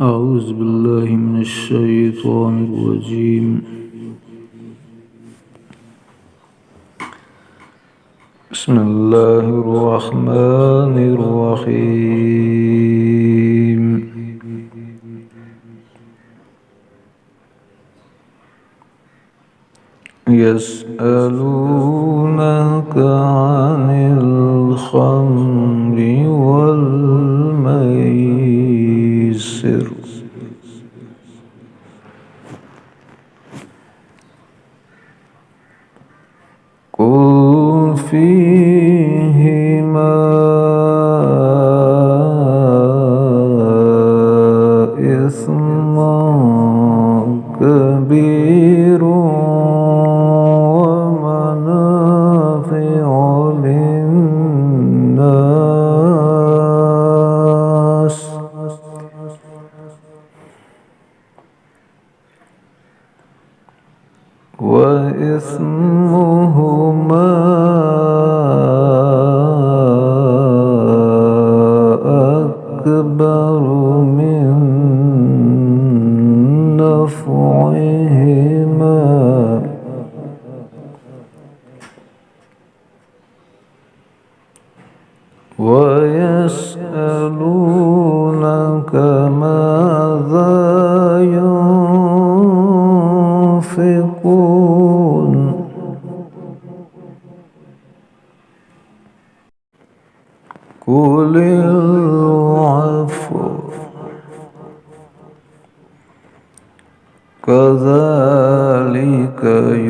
أعوذ بالله من الشيطان الرجيم. بسم الله الرحمن الرحيم. يسألونك عن الخمر والميسر قل فيهما إثم كبير ومنافع للناس وإثمهما أكبر من نفعهما ويسألونك ماذا ينفقون قل العفو كذلك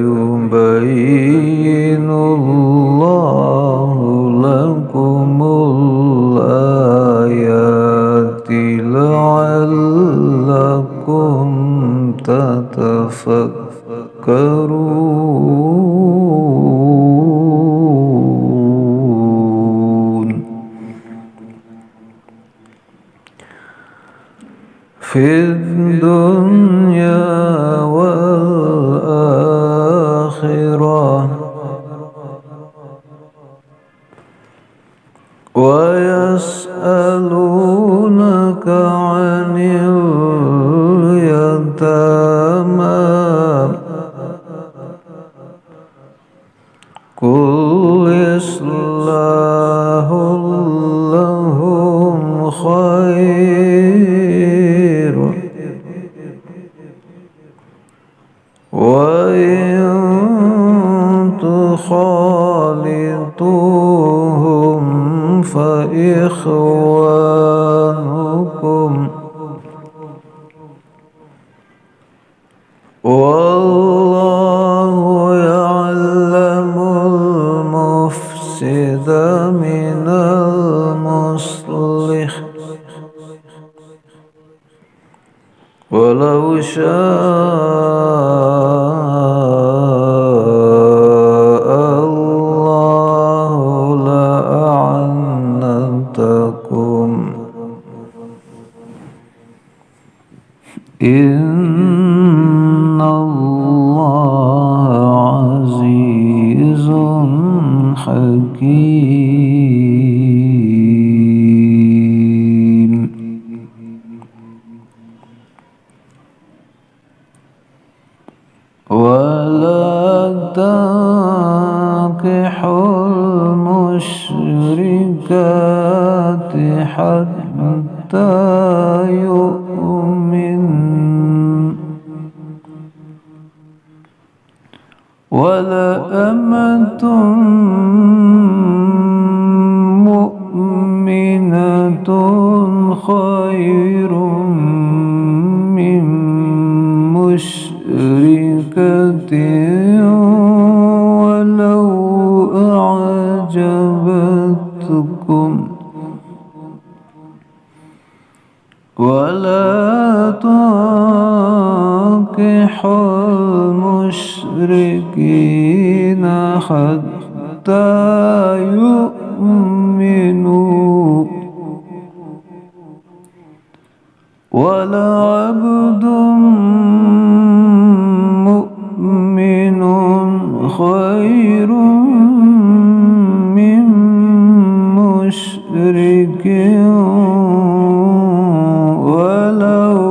يبين الله لكم الآيات لعلكم تتفكرون في الدنيا والآخرة ويسألونك عن اليتامى قل إصلاح لهم خير وإن تخالطوهم فإخوانكم والله يعلم المفسد من المصلح ولو شاء الله لأعنتكم إن الله عزيز حكيم. ولا تنكحوا المشركات حتى يؤمن ولأمة مؤمنة خير من مشركة ولو أعجبتكم ولا تنكحوا المشركين حتى يؤمنوا ولعبد مؤمن خير من مشرك ولو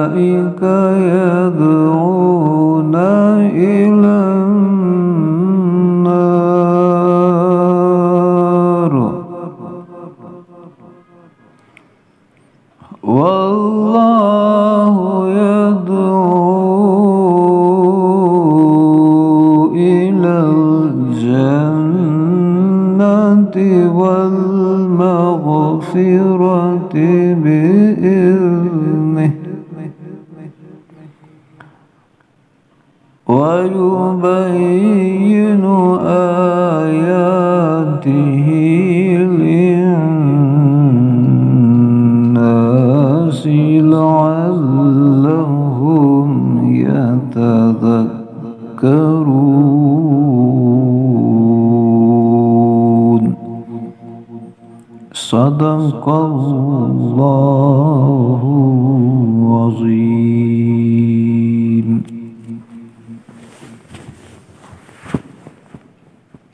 أولئك يدعون إلى النار والله يدعو إلى الجنة والمغفرة بإذنه ويبين آياته للناس لعلهم يتذكرون. صدق الله العظيم.